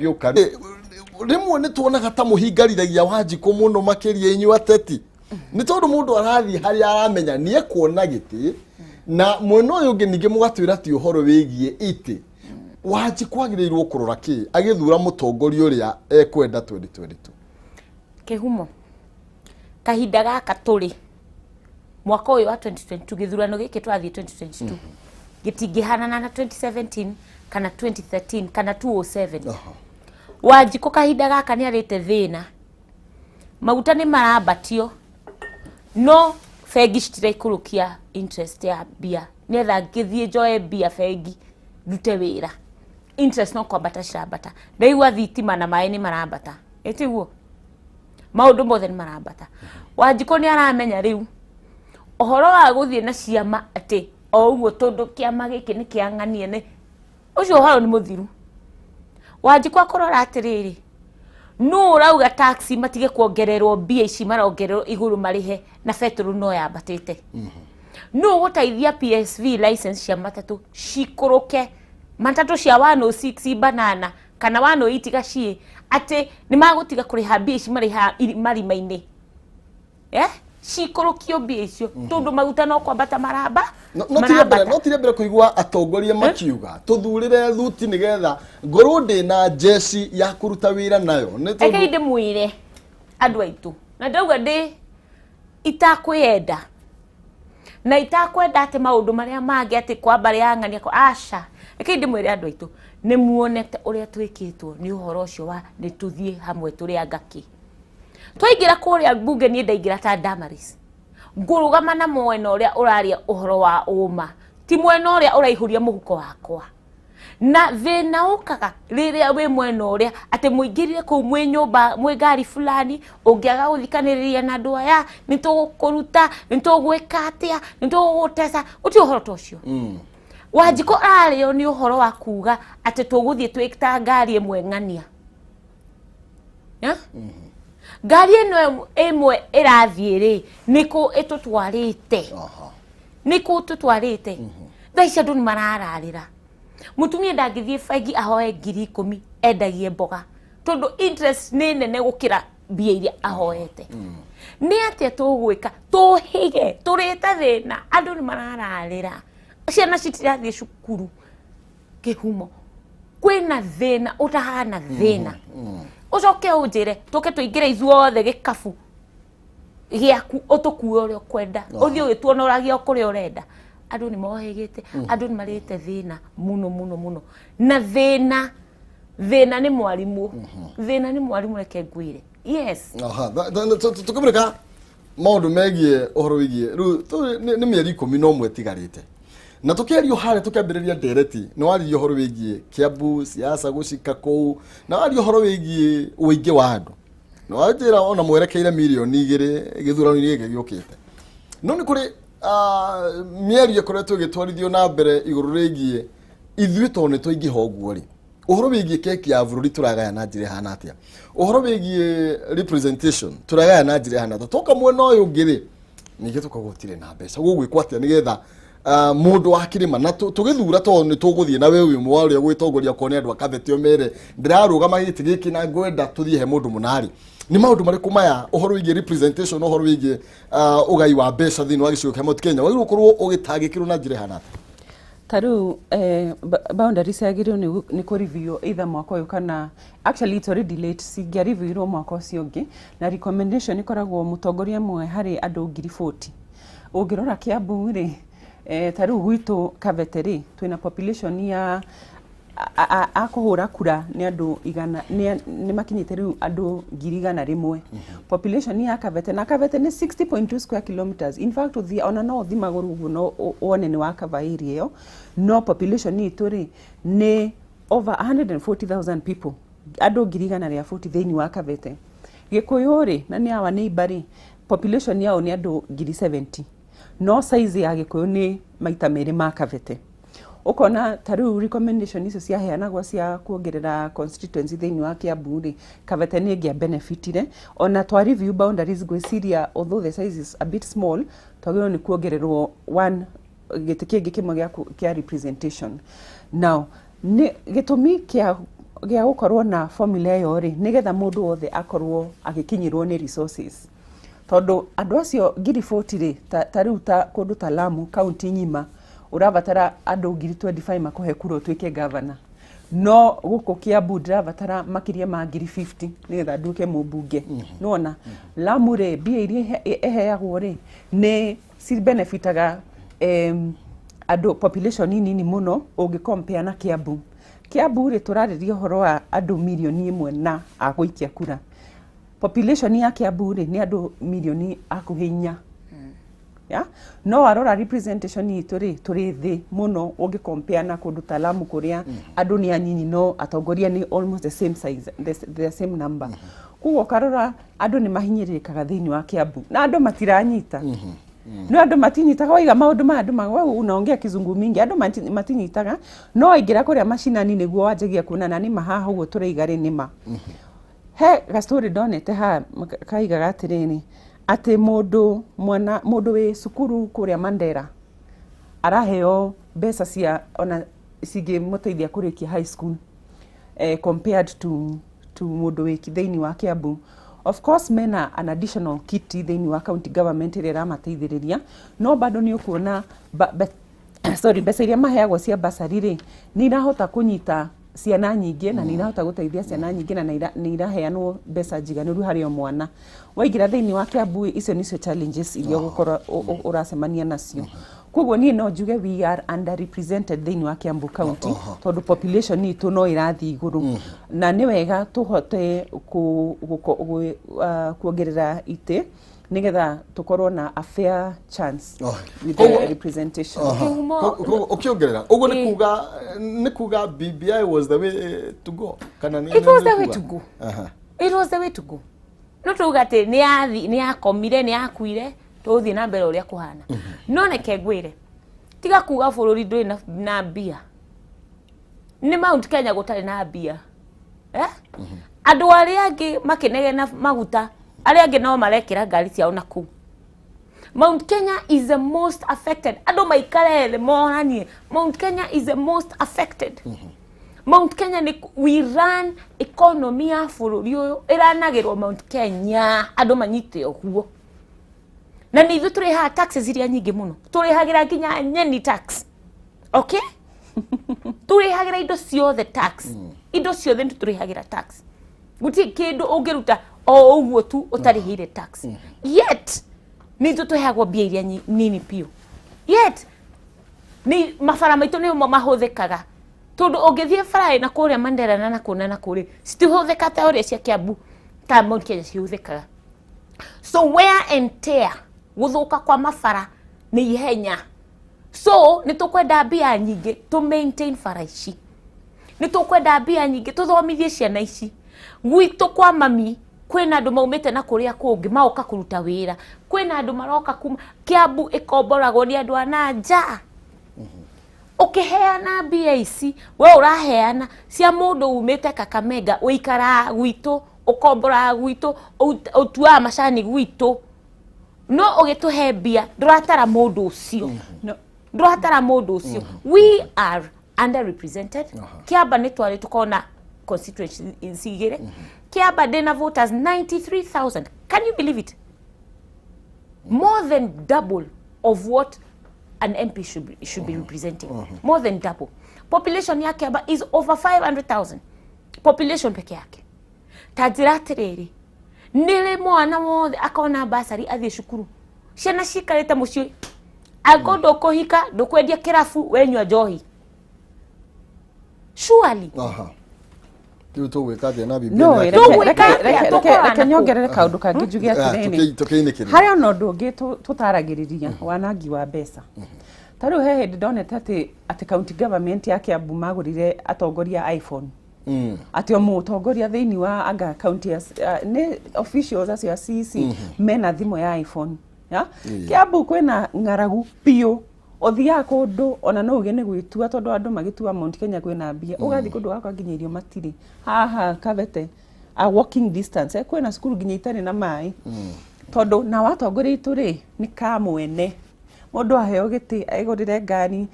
Gĩũka rĩmwe nĩ tuonaga ta mũhingarithagia Wanjikũ mũno makĩria inyuĩ ateti nĩ tondũ mũndũ arathiĩ harĩa aramenya nĩ ekuona gĩtĩ na mwena ũyũ ũngĩ ningĩ mũgatwĩra ti ũhoro wĩgiĩ itĩ. Wanjikũ agĩrĩirwo kũrora kĩ agĩthura mũtongoria ũrĩa ekwenda 2022? Kĩhumo kahinda gaka tũrĩ mwaka ũyũ wa 2022 gĩthurano gĩkĩ twathiĩ 2022 gĩtingĩhanana na 2017 kana 2013 kana 2007. Wanjikũ kahinda gaka nĩ arĩte thĩna, maguta nĩ marambatio no bengi citiraikũrũkia interest ya mbia, nĩetha ngĩthiĩ njoe mbia bengi ndute wĩra, interest no kwambata cirambata. Ndaigua thitima na maĩ nĩ marambata, ĩtiguo maũndũ mothe nĩ marambata. Wanjikũ nĩ aramenya rĩu ũhoro wa gũthiĩ na ciama atĩ o ũguo tondũ kĩama gĩkĩ nĩ kĩang'anie nĩ ũcio ũhoro nĩ mũthiru. Wanjikũ akorora atĩrĩrĩ, no ũrauga taxi matige kuongererwo mbia ici marongererwo igũrũ marĩhe na petrol no yambatĩte. No gũteithia PSV license cia matatũ cikũrũke, matatũ cia 106 banana kana 108 gaciĩ atĩ nĩ magũtiga kũrĩha mbia ici marima-inĩ. Cikũrũkio mbia icio tondũ maguta no kwambata maramba. No tire mbere kũigua atongoria makiuga tuthurire thuti nigetha ngorwo ndĩna jeci ya kũruta wĩra nayo. Eke ndĩmwĩre andũ aitũ na ndauga ndĩ itakwenda na itakwenda atĩ maũndũ marĩa mangĩ atĩ kwamba rĩang'ania aca. Eke ndĩmwĩre andũ aitũ nĩ muonete ũrĩa twĩkĩtwo nĩ ũhoro ũcio wa nĩ tũthiĩ hamwe tũrĩ angaki. Twaingĩra kũrĩa mbunge niĩ ndaingĩra ta Damaris ngũrũgama na mwena ũrĩa ũraria ũhoro wa ũma, ti mwena ũrĩa ũraihũria mũhuko wakwa. Na thĩna ũkaga rĩrĩa wĩ mwena ũrĩa atĩ mũingĩrire kũu mwĩ nyũmba mwĩ ngari fulani ũngĩaga gũthikanĩrĩria na andũ aya nĩ tũgũkũruta nĩ tũgwĩka atĩa nĩ tũgũgũteca, ũti ũhoro ta ũcio. Wanjikũ arĩo nĩ ũhoro wa kuga atĩ tũgũthiĩ twĩta ngari ĩmwe ng'ania. Ngari ĩno ĩmwe ĩrathiĩ rĩ nĩkũ ĩtũtwarĩte, nĩkũ tũtwarĩte. Thaa ici andũ nĩ marararĩra. Mũtumia ndangĩthiĩ bengi ahoe 10,000 endagie mboga tondũ interest nĩ nene gũkĩra mbia iria ahoete. Nĩ atĩa tũgwĩka tũhige tũrĩte thĩna, andũ nĩ marararĩra, ciana citirathiĩ cukuru. Kĩhumo kwĩna thĩna ũtahana thĩna. Ucoke ũnjĩre tũke tũingĩre ithuothe gĩkabu gĩaku ũtũkue ũrĩa ũkwenda, ũthiĩ ũgĩtuonoragia kũrĩa ũrenda. Andũ nĩ mohĩgĩte, andũ nĩ marĩte thĩna mũno mũno mũno, na thĩna nĩ mwarimũ, thĩna nĩ mwarimũ reke ngwĩre. Yes. Tũkĩmũrĩka maũndũ megiĩ ũhoro wĩgiĩ rĩu nĩ mĩeri 11 ĩtigarĩte na tũkĩario harĩa tũkĩambĩrĩria ndereti nĩ waririe ũhoro wĩgiĩ Kiambu siasa gũcika kũu na waririe ũhoro wĩgiĩ ũingĩ wa andũ na wanjĩra ona mwerekeire milioni 2 gĩthurano-inĩ gĩkĩ gĩũkĩte. No nĩ kũrĩ mĩario ĩkoretwo ĩgĩtwarithio na mbere igũrũ rĩgiĩ ithuĩ tondũ nĩ twaingĩha ũguo rĩ ũhoro wĩgiĩ keki ya bũrũri tũragaya na njĩra ĩhana atĩa, ũhoro wĩgiĩ representation tũragaya na njĩra ĩhana atĩa, toka mwena ũyũ ũngĩ rĩ ningĩ tũkagũtirĩ na mbeca gũgwĩkwo atĩa nĩgetha mũndũ wa kĩrĩma na tũgĩthura tondũ nĩ tũgũthiĩ na wewe ũmwe ũrĩa gwĩtongoria kone andũ akabetio mere ndĩrarũgama gĩtĩ gĩkĩ na ngwenda tũthiĩ he mũndũ mũnari. Nĩ maũndũ marĩkũ maya ũhoro wĩgiĩ representation ũhoro wĩgiĩ ũgai wa mbeca thĩinĩ wa gĩcigo kĩa Mount Kenya wagĩrĩirwo gũkorwo ũgĩtangĩkĩrwo na njĩra ĩhana atĩa? Ta rĩu boundaries yagĩrĩirwo nĩ kũ-review either mwaka ũyũ kana actually it's already late, cingĩa-reviewirwo mwaka ũcio ũngĩ na recommendation ĩkoragwo mũtongoria mwe harĩ andũ 40,000. Ũngĩrora Kiambu rĩ ta rĩu gwitũ Kabete rĩ twĩna population ya akũhũra kura nĩ andũ 100 nĩ makinyĩte rĩu andũ 100,000. Population ya Kabete na Kabete nĩ 60.2 square kilometers. In fact ona no thimagũrũ ũguo no wone nĩ wa cover area ĩyo, no population itũ rĩ nĩ over 140,000 people, andũ 140,000 thĩinĩ wa Kabete. Gĩkũyũ rĩ na nĩ awa neighbor rĩ population yao nĩ andũ 70,000 no size ya Gĩkũyũ nĩ maita merĩ ma Kabete. Ukona ta rĩu recommendation icio ciaheanagwo cia kuongerera constituency thĩinĩ wa Kiambu rĩ Kabete nĩ ĩngĩa benefitire ona twa review boundaries gwĩciria although the size is a bit small twagĩrĩirwo nĩ kuongererwo one gĩtĩ kĩngĩ kĩmwe gĩa representation. Now gĩtũmi kĩa gĩa gũkorwo na formula ĩyo rĩ nĩgetha mũndũ wothe akorwo agĩkinyĩrwo nĩ resources tondũ andũ acio ngiri 40 rĩ ta rĩu ta kũndũ ta Lamu county ng'ima ũrabatara andũ ngiri 25 makũhe kura ũtuĩke governor no gũkũ Kiambu ndĩrabatara makĩria ma ngiri 50 nĩgetha nduĩke mũmbunge nĩwona Lamu rĩ mbia iria eheagwo rĩ nĩ si benefitaga andũ population nini mũno ũngĩ-compare na Kiambu. Kiambu rĩ tũrarĩria ũhoro wa andũ milioni 1 na agũikia kura. Population ya Kiambu rĩ nĩ andũ milioni hakuhĩ 4. Ya no arora representation itũ rĩ tũrĩ thĩ mũno ũngĩ-compare na kũndũ ta Lamu kũrĩa andũ nĩ anyinyi no atongoria nĩ almost the same size the same number. Kuoguo karora andũ nĩ mahinyĩrĩkaga thĩinĩ wa Kiambu na andũ matiranyita. No andũ matinyitaga waiga maũndũ ma andũ magwa unaongea kizungu mingi andũ matinyitaga no aingĩra kũrĩa macinani nĩguo wanjagia kuonana nĩ mahaha ũguo tũraiga rĩ nĩma. He gastori donete ha kaigaga atĩrĩrĩ atĩ mũndũ wĩ cukuru kũrĩa Mandera araheo mbeca cia ona cingĩmũteithia kũrĩkia high school compared to mũndũ wĩ thĩinĩ wa Kiambu. Of course mena an additional kit thĩinĩ wa county government ĩrĩa ĩramateithĩrĩria no bado nĩ ũkuona mbeca iria maheagwo cia basari rĩ nĩ irahota kũnyita ciana nyingĩ na nĩ irahota gũteithia ciana nyingĩ na nĩ iraheanwo mbeca njiganĩru harĩ o mwana. Waingĩra thĩinĩ wa Kiambu icio nĩcio challenges iria ũgũkorwo ũracemania nacio. Kuoguo niĩ no njuge we are underrepresented thĩinĩ wa Kiambu county tondũ population itũ no irathiĩ igũrũ na nĩ wega tũhote kuongerera itĩ nĩgetha tũkorwo na a fair chance with the representation. Ukiongerera uguo nĩ kuga BBI was the way to go kana it was the way to go. It was the way to go. No tuga ati nĩ yakomire nĩ yakuire tũthiĩ na mbere ũrĩa kũhana. No neke ngwĩre tiga kuga bũrũri ndũrĩ na mbia. Nĩ Mount Kenya gũtarĩ na mbia. Andũ arĩa angĩ makĩnege na maguta arĩa angĩ no marekĩra ngari ciao na kũu. Mount Kenya is the most affected. Andũ maikare thĩ monanie Mount Kenya is the most affected. Mount Kenya we run economy ya bũrũri ũyũ ĩranagĩrwo Mount Kenya andũ manyite ũguo. Na nĩ ithuĩ tũrĩhaga taxes iria nyingĩ mũno. Tũrĩhagĩra nginya nyeni tax. Okay? Tũrĩhagĩra indo ciothe tax. Indo ciothe tũrĩhagĩra tax. Gũtirĩ kĩndũ ũngĩruta o ũguo tu ũtarĩhĩire tax. Yet nĩ ithuĩ tũheagwo mbia iria nini piũ. Yet ni mabara maitũ nĩmo mahũthĩkaga. Tondũ ũngĩthiĩ bara na kũrĩa Mandera na kũna na kũrĩ citihũthĩka ta ũrĩa cia Kiambu ta Mount Kenya cihũthĩkaga. So wear and tear gũthũka kwa mabara nĩ ihenya. So nĩ tũkwenda mbia nyingĩ to maintain bara ici. Nĩ tũkwenda mbia nyingĩ tũthomithie ciana ici. Gwitũ kwa mami kwĩna andũ maumĩte na kũrĩa kũngĩ maoka kũruta wĩra. Kwĩna andũ maroka kuma Kiambu ĩkomboragwo nĩ andũ a nanja. Ũkĩheana mbia ici we ũraheana cia mũndũ umĩte Kakamega ũikara gwitũ ũkombora gwitũ ũtuaga macani gwitũ no ũgĩtũhe mbia ndũratara mũndũ ũcio. Ndũratara mũndũ ũcio. We are underrepresented. Kiamba nĩ twarĩ tukona constituency igĩrĩ. Kiamba ndĩna voters 93,000. Can you believe it? More than double of what an MP should be representing. More than double. Population ya Kiamba is over 500,000. Population peke yake. Tajira tereri. Nile mwana wothe akona basari athie cukuru. Ciana cikarĩte mũciĩ. Ako ndũkũhika ndũkwendia kĩrabu wenyua njohi. Surely. No, reke nyongerere kaũndũ kangĩ njuge atĩrĩrĩ. Harĩ ona ũndũ ũngĩ tũtaragĩrĩria wanangi wa mbeca. Ta rĩu he hĩndĩ ndonete atĩ county government ya Kiambu magũrire atongoria iPhone. Atĩ o mũtongoria thĩinĩ wa anga county nĩ officials acio a CC mena thimũ ya iPhone. Kiambu kwĩna ng'aragu piũ. Othiaga kũndũ ona no uge nĩ gwĩtua tondũ andũ magĩtua Mount Kenya kwĩna mbia. Ũgathiĩ kũndũ gakwa nginya irio matirĩ. Haha Kabete a walking distance kwĩna cukuru nginya itarĩ na maĩ. Tondũ na watongoria itũ rĩ nĩ kamwene. mundu aheo giti aigurire ngari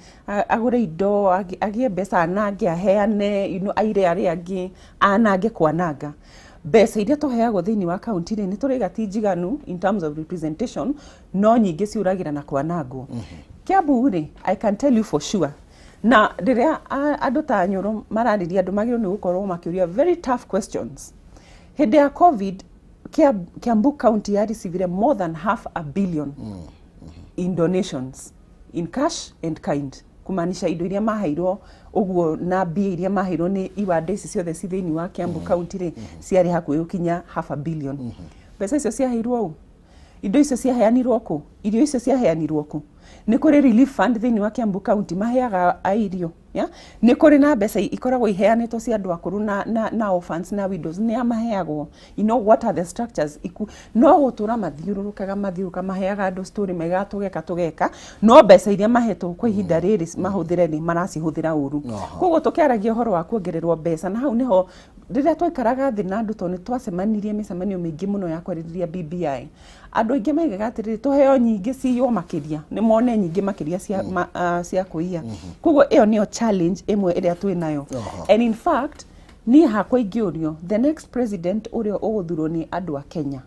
agure indo agie mbeca anange aheane aire ari angi anange kwananga mbeca iria tuheagwo thiini wa county ni turiga ti njiganu in terms of representation no nyingi ciuragira na kwanangwo Kiambu ri I can tell you for sure na riria andu ta Nyoro marariria andu magiro ni gukorwo makiuria very tough questions hindi ya covid Kiambu county ya received more than $500 million in donations in cash and kind kumanisha indo iria mahairwo uguo na mbia iria mahairwo ni iwanda ici ciothe ci thiini wa Kiambu county ri ciari hakuhi gukinya $500 million mbeca icio ciaheirwo u indo icio ciaheanirwo ku irio icio ciaheanirwo ku ni kuri relief fund thiini wa Kiambu county maheaga airio ya ni kuri na mbeca ikoragwo iheanitwo cia andu akuru na orphans na widows ni amaheagwo you know what are the structures no gutura mathiururukaga maheaga andu story megatugeka no mbeca iria mahetwo kwa ihinda riri mahuthire ni maracihũthĩra uru koguo tukiaragia uhoro wa kuongererwo mbeca na hau niho riria twaikaraga thi na andu toni twacemanirie micemanio mingi muno ya kwarĩrĩria BBI andu aingi maigaga atiriri tuheo nyingi ciyo makiria ni mone nyingi makiria cia kuia koguo iyo niyo challenge imwe iria twi nayo and in fact ni hakwa ingĩũrio the next president uria ũgũthurwo ni andu a Kenya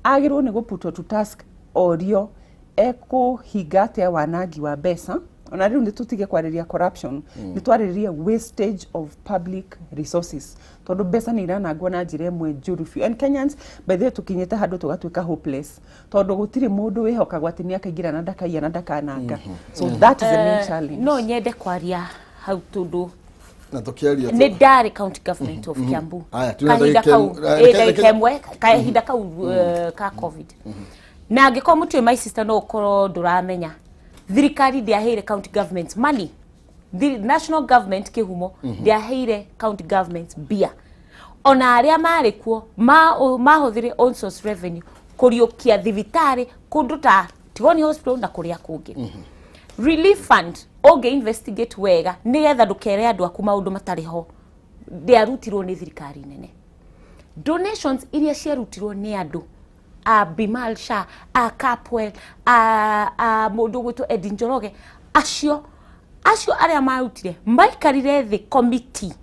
agirwo ni gũputwo to task orio ekuhinga atia wanangi wa mbeca ona riu nitutige kwarĩrĩria corruption ni twarĩrĩria wastage of public resources tondu mbeca ni iranangwo na njira imwe njuru few and Kenyans by the way tukinyite handu tugatuika hopeless tondu gutire mundu wihokagwo ati ni akaingira na ndakaiya na ndakananga so that is the main challenge no nyende kwaria hau tundu na tukiaria ni ndari county government of Kiambu kahinda kau ka covid na angĩkorwo mũtwe my sister no ũkorwo ndũramenya thirikari ndiaheire county governments money the national government kihumo ndiaheire county governments bia ona aria marikuo mahuthire own source revenue kuriukia thibitari kundu ta Tigoni hospital na kuria kungi relief fund oge investigate wega nigetha ndukere andu aku maundu matari ho ndiarutirwo ni thirikari nene donations iria ciarutirwo ni andu a Bimal Shah a Capwell a mundu gwitwo Edinjoroge acio aria marutire maikarire the committee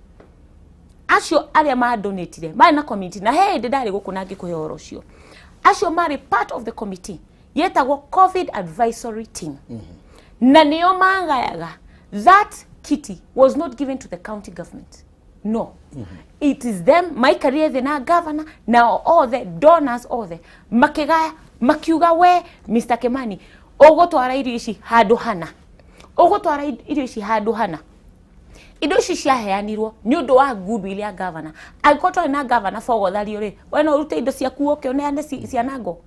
acio aria ma donatire mai na committee na hey ndari gukuna ngikuhe oro cio acio mari part of the committee yetagwo COVID advisory team na niyo mangayaga that kitty was not given to the county government no it is them maikarie the na governor now all the donors all the makigaya makiuga we Mr. Kimani ogotwara irio ici handu hana ogotwara irio ici handu hana indo ici ciaheanirwo ni undu wa goodwill ya governor agotwa na governor fogothario ri we no rute indo ciaku oke neane cianango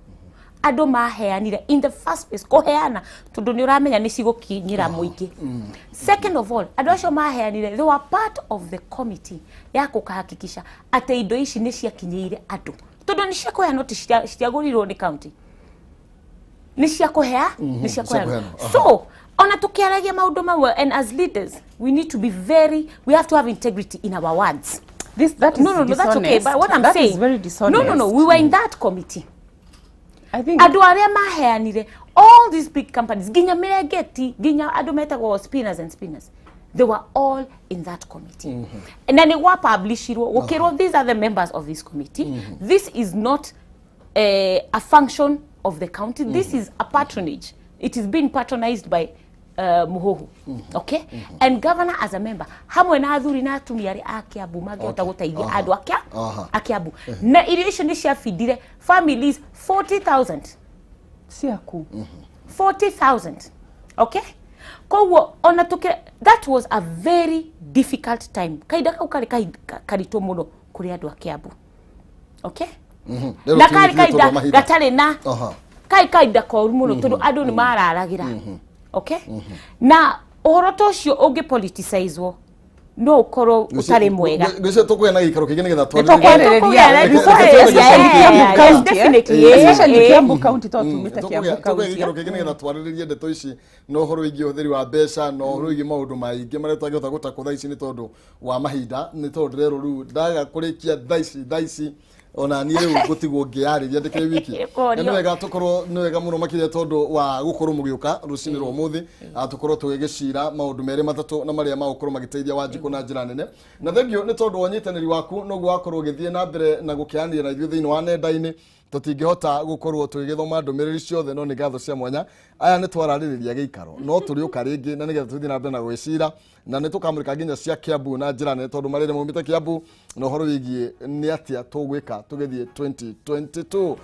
andu maheanire in the first place koheana tondu ni uramenya ni cigukinyira muingi second of all andu acio maheanire they were part of the committee ya kukahakikisha ate indo ici ni ciakinyeire andu tondu ni ciakoya no ti ciagurirwo ni county ni ciakohea ni ciakoya so ona tukiaragia maundu mamwe and as leaders we need to be we have to have integrity in our words that is no that's okay but what I'm saying is very dishonest. no we were in that committee I think adu aria maheanire all these big companies ginya Mirengeti ginya adu metagwo spinners and spinners they were all in that committee and then they were published okay these are the members of this committee this is not a function of the county this is a patronage it is being patronized by Muhoho okay and governor as a member hamwe na athuri na atumia ari a Kiambu mageta gutaithia andu a Kiambu na irio icio ni ciafidire families 40,000 ciaku 40,000 okay koguo ona that was a very difficult time kaida kau kari karito muno kuri andu a Kiambu okay na kari kaida gatari na kaida ko muno tondu andu ni mararagira okay na ohoro cio ungi politicizwo no ukoro utari mwega gwicio tukwena gikaro kigene getha especially Kiambu county to tumite Kiambu county gikaro kigene getha twariririe ndeto ici no uhoro ingi uthiri wa mbeca no uhoro ingi maundu maingi maria twagota gutakutha ici ni tondu wa mahinda ni tondu rero ru ndaga kurikia thaici ona ni riu gutigwo ngiarĩria ndikire wiki ni wega tukorwo ni wega muno makire tondu wa gukorwo mugiuka rucini rwa muthi tukorwo tugigicira maundu meri matatu na maria magukorwo magiteithia Wanjiku na njira nene na thengio ni tondu wanyitaniri waku no gwakorwo githie na mbere na gukianira na ithuĩ thĩinĩ wa nenda-inĩ tutingihota gukorwo tugigithoma ndumiriri ciothe no ni ngatho cia mwanya aya ni twararĩrĩria gĩikaro no turiuka ringi na nigetha tuthie na mbere na gwicira na ni tukamurika nginya cia Kiambu na njira nene tondu marĩre maumĩte Kiambu no horo wigie ni atia tugwika tugithie 2022